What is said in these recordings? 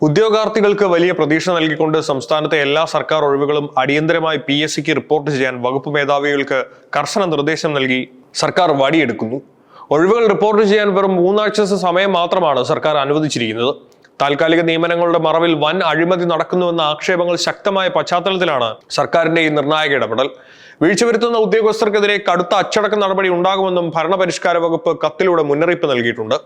ഉദ്യോഗാർത്ഥികൾക്ക് വലിയ പ്രതീക്ഷ നൽകിക്കൊണ്ട് സംസ്ഥാനത്തെ എല്ലാ സർക്കാർ ഒഴിവുകളും അടിയന്തരമായി PSCക്ക് റിപ്പോർട്ട് ചെയ്യാൻ വകുപ്പ് മേധാവികൾക്ക് കർശന നിർദ്ദേശം നൽകി സർക്കാർ വടിയെടുക്കുന്നു. ഒഴിവുകൾ റിപ്പോർട്ട് ചെയ്യാൻ വെറും 3 ആഴ്ച സമയം മാത്രമാണ് സർക്കാർ അനുവദിച്ചിരിക്കുന്നത്. താൽക്കാലിക നിയമനങ്ങളുടെ മറവിൽ വൻ അഴിമതി നടക്കുന്നുവെന്ന ആക്ഷേപങ്ങൾ ശക്തമായ പശ്ചാത്തലത്തിലാണ് സർക്കാരിന്റെ ഈ നിർണായക ഇടപെടൽ. വീഴ്ച വരുത്തുന്ന ഉദ്യോഗസ്ഥർക്കെതിരെ കടുത്ത അച്ചടക്ക നടപടി ഉണ്ടാകുമെന്നും ഭരണപരിഷ്കാര വകുപ്പ് കത്തിലൂടെ മുന്നറിയിപ്പ് നൽകിയിട്ടുണ്ട്.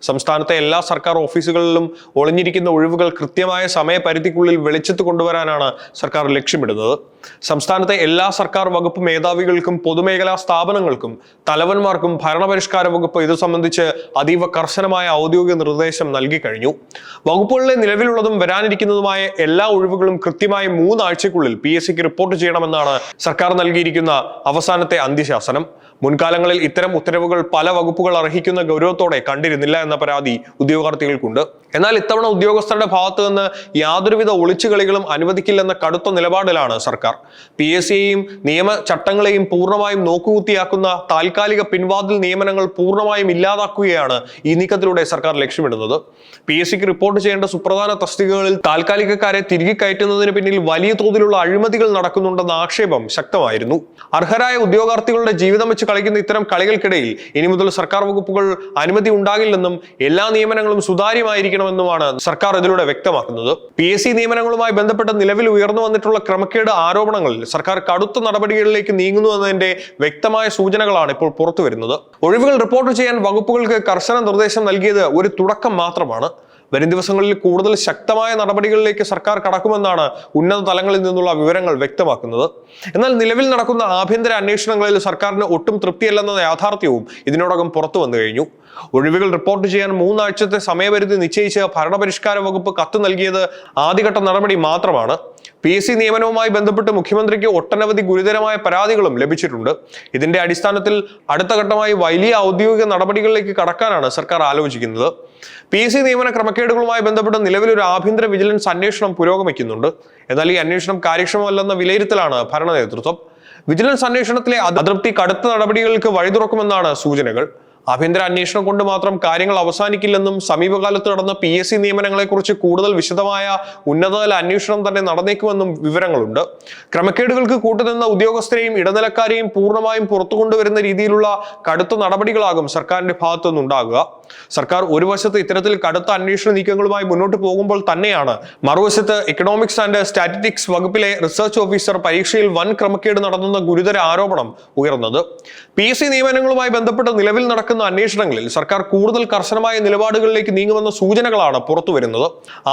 സംസ്ഥാനത്തെ എല്ലാ സർക്കാർ ഓഫീസുകളിലും ഒളിഞ്ഞിരിക്കുന്ന ഒഴിവുകൾ കൃത്യമായ സമയപരിധിക്കുള്ളിൽ വെളിച്ചത്ത് കൊണ്ടുവരാനാണ് സർക്കാർ ലക്ഷ്യമിടുന്നത്. സംസ്ഥാനത്തെ എല്ലാ സർക്കാർ വകുപ്പ് മേധാവികൾക്കും പൊതുമേഖലാ സ്ഥാപനങ്ങൾക്കും തലവന്മാർക്കും ഭരണപരിഷ്കാര വകുപ്പ് ഇത് സംബന്ധിച്ച് അതീവ കർശനമായ ഔദ്യോഗിക നിർദ്ദേശം നൽകി കഴിഞ്ഞു. വകുപ്പുകളിലെ നിലവിലുള്ളതും വരാനിരിക്കുന്നതുമായ എല്ലാ ഒഴിവുകളും കൃത്യമായി 3 ആഴ്ചയ്ക്കുള്ളിൽ PSCക്ക് റിപ്പോർട്ട് ചെയ്യണമെന്നാണ് സർക്കാർ നൽകിയിരിക്കുന്ന അവസാനത്തെ അന്ത്യശാസനം. മുൻകാലങ്ങളിൽ ഇത്തരം ഉത്തരവുകൾ പല വകുപ്പുകൾ അർഹിക്കുന്ന ഗൗരവത്തോടെ കണ്ടിരുന്നില്ല എന്ന പരാതി ഉദ്യോഗാർത്ഥികൾക്കുണ്ട്. എന്നാൽ ഇത്തവണ ഉദ്യോഗസ്ഥരുടെ ഭാഗത്തു നിന്ന് യാതൊരുവിധ ഒളിച്ചുകളികളും അനുവദിക്കില്ലെന്ന കടുത്ത നിലപാടിലാണ് സർക്കാർ. PSCയെയും നിയമ ചട്ടങ്ങളെയും പൂർണ്ണമായും നോക്കുകുത്തിയാക്കുന്ന താൽക്കാലിക പിൻവാതിൽ നിയമനങ്ങൾ പൂർണ്ണമായും ഇല്ലാതാക്കുകയാണ് ഈ നീക്കത്തിലൂടെ സർക്കാർ ലക്ഷ്യമിടുന്നത്. PSCക്ക് റിപ്പോർട്ട് ചെയ്യേണ്ട സുപ്രധാന തസ്തികകളിൽ താൽക്കാലികക്കാരെ തിരികെ കയറ്റുന്നതിന് പിന്നിൽ വലിയ തോതിലുള്ള അഴിമതികൾ നടക്കുന്നുണ്ടെന്ന ആക്ഷേപം ശക്തമായിരുന്നു. അർഹരായ ഉദ്യോഗാർത്ഥികളുടെ ജീവിതം വെച്ച് കളിക്കുന്ന ഇത്തരം കളികൾക്കിടയിൽ ഇനി മുതൽ സർക്കാർ വകുപ്പുകൾ അനുമതി ഉണ്ടാകില്ലെന്നും എല്ലാ നിയമനങ്ങളും സുതാര്യമായിരിക്കണമെന്നുമാണ് സർക്കാർ ഇതിലൂടെ വ്യക്തമാക്കുന്നത്. PSC നിയമനങ്ങളുമായി ബന്ധപ്പെട്ട് നിലവിൽ ഉയർന്നു വന്നിട്ടുള്ള ക്രമക്കേട് ആരോപണങ്ങളിൽ സർക്കാർ കടുത്ത നടപടികളിലേക്ക് നീങ്ങുന്നു എന്നതിന്റെ വ്യക്തമായ സൂചനകളാണ് ഇപ്പോൾ പുറത്തു വരുന്നത്. ഒഴിവുകൾ റിപ്പോർട്ട് ചെയ്യാൻ വകുപ്പുകൾക്ക് കർശന നിർദ്ദേശം നൽകിയത് ഒരു തുടക്കം മാത്രമാണ്. വരും ദിവസങ്ങളിൽ കൂടുതൽ ശക്തമായ നടപടികളിലേക്ക് സർക്കാർ കടക്കുമെന്നാണ് ഉന്നത തലങ്ങളിൽ നിന്നുള്ള വിവരങ്ങൾ വ്യക്തമാക്കുന്നത്. എന്നാൽ നിലവിൽ നടക്കുന്ന ആഭ്യന്തര അന്വേഷണങ്ങളിൽ സർക്കാരിന് ഒട്ടും തൃപ്തിയല്ലെന്ന യാഥാർത്ഥ്യവും ഇതിനോടകം പുറത്തു വന്നു കഴിഞ്ഞു. ഒഴിവുകൾ റിപ്പോർട്ട് ചെയ്യാൻ 3 ആഴ്ചത്തെ സമയപരിധി നിശ്ചയിച്ച് ഭരണപരിഷ്കാര വകുപ്പ് കത്ത് നൽകിയത് ആദ്യഘട്ട നടപടി മാത്രമാണ്. PSC നിയമനവുമായി ബന്ധപ്പെട്ട് മുഖ്യമന്ത്രിക്ക് ഒട്ടനവധി ഗുരുതരമായ പരാതികളും ലഭിച്ചിട്ടുണ്ട്. ഇതിന്റെ അടിസ്ഥാനത്തിൽ അടുത്ത ഘട്ടമായി വലിയ ഔദ്യോഗിക നടപടികളിലേക്ക് കടക്കാനാണ് സർക്കാർ ആലോചിക്കുന്നത്. PSC നിയമന ക്രമക്കേടുകളുമായി ബന്ധപ്പെട്ട് നിലവിലൊരു ആഭ്യന്തര വിജിലൻസ് അന്വേഷണം പുരോഗമിക്കുന്നുണ്ട്. എന്നാൽ ഈ അന്വേഷണം കാര്യക്ഷമമല്ലെന്ന വിലയിരുത്തലാണ് ഭരണ നേതൃത്വം. വിജിലൻസ് അന്വേഷണത്തിലെ അതൃപ്തി കടുത്ത നടപടികൾക്ക് വഴി തുറക്കുമെന്നാണ് സൂചനകൾ. ആഭ്യന്തര അന്വേഷണം കൊണ്ട് മാത്രം കാര്യങ്ങൾ അവസാനിക്കില്ലെന്നും സമീപകാലത്ത് നടന്ന PSC നിയമനങ്ങളെക്കുറിച്ച് കൂടുതൽ വിശദമായ ഉന്നതതല അന്വേഷണം തന്നെ നടന്നേക്കുമെന്നും വിവരങ്ങളുണ്ട്. ക്രമക്കേടുകൾക്ക് കൂട്ടുനിന്ന ഉദ്യോഗസ്ഥരെയും ഇടനിലക്കാരെയും പൂർണ്ണമായും പുറത്തു കൊണ്ടുവരുന്ന രീതിയിലുള്ള കടുത്ത നടപടികളാകും സർക്കാരിന്റെ ഭാഗത്തു നിന്നുണ്ടാകുക. സർക്കാർ ഒരു വശത്ത് ഇത്തരത്തിൽ കടുത്ത അന്വേഷണ നീക്കങ്ങളുമായി മുന്നോട്ട് പോകുമ്പോൾ തന്നെയാണ് മറുവശത്ത് എക്കണോമിക്സ് ആൻഡ് സ്റ്റാറ്റിസ്റ്റിക്സ് വകുപ്പിലെ റിസർച്ച് ഓഫീസർ പരീക്ഷയിൽ വൻ ക്രമക്കേട് നടന്നെന്ന ഗുരുതര ആരോപണം ഉയർന്നത്. PSC നിയമനങ്ങളുമായി ബന്ധപ്പെട്ട് നിലവിൽ നടക്കുന്ന അന്വേഷണങ്ങളിൽ സർക്കാർ കൂടുതൽ കർശനമായ നിലപാടുകളിലേക്ക് നീങ്ങുമെന്ന സൂചനകളാണ് പുറത്തു വരുന്നത്.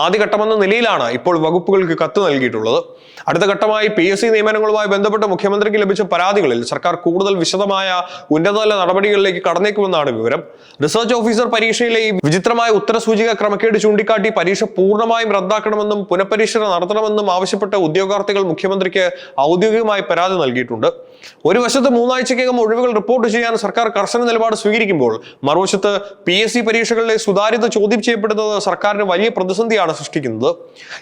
ആദ്യഘട്ടമെന്ന നിലയിലാണ് ഇപ്പോൾ വകുപ്പുകൾക്ക് കത്ത് നൽകിയിട്ടുള്ളത്. അടുത്ത ഘട്ടമായി PSC നിയമനങ്ങളുമായി ബന്ധപ്പെട്ട് മുഖ്യമന്ത്രിക്ക് ലഭിച്ച പരാതികളിൽ സർക്കാർ കൂടുതൽ വിശദമായ ഉന്നതതല നടപടികളിലേക്ക് കടന്നേക്കുമെന്നാണ് വിവരം. റിസർച്ച് ഓഫീസർ പരീക്ഷയിലെ ഈ വിചിത്രമായ ഉത്തരസൂചിക ക്രമക്കേട് ചൂണ്ടിക്കാട്ടി പരീക്ഷ പൂർണ്ണമായും റദ്ദാക്കണമെന്നും പുനഃപരീക്ഷ നടത്തണമെന്നും ആവശ്യപ്പെട്ട ഉദ്യോഗാർത്ഥികൾ മുഖ്യമന്ത്രിക്ക് ഔദ്യോഗികമായി പരാതി നൽകിയിട്ടുണ്ട്. ഒരു വശത്ത് 3 ആഴ്ചയ്ക്കകം ഒഴിവുകൾ റിപ്പോർട്ട് ചെയ്യാൻ സർക്കാർ കർശന നിലപാട് സ്വീകരിക്കുമ്പോൾ മറുവശത്ത് PSC പരീക്ഷകളിലെ സുതാര്യത ചോദ്യം ചെയ്യപ്പെടുന്നത് സർക്കാരിന് വലിയ പ്രതിസന്ധിയാണ് സൃഷ്ടിക്കുന്നത്.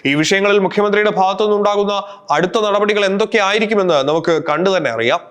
ഈ വിഷയങ്ങളിൽ മുഖ്യമന്ത്രിയുടെ ഭാഗത്തു നിന്നുണ്ടാകുന്ന അടുത്ത നടപടികൾ എന്തൊക്കെ ആയിരിക്കുമെന്ന് നമുക്ക് കണ്ടു തന്നെ അറിയാം.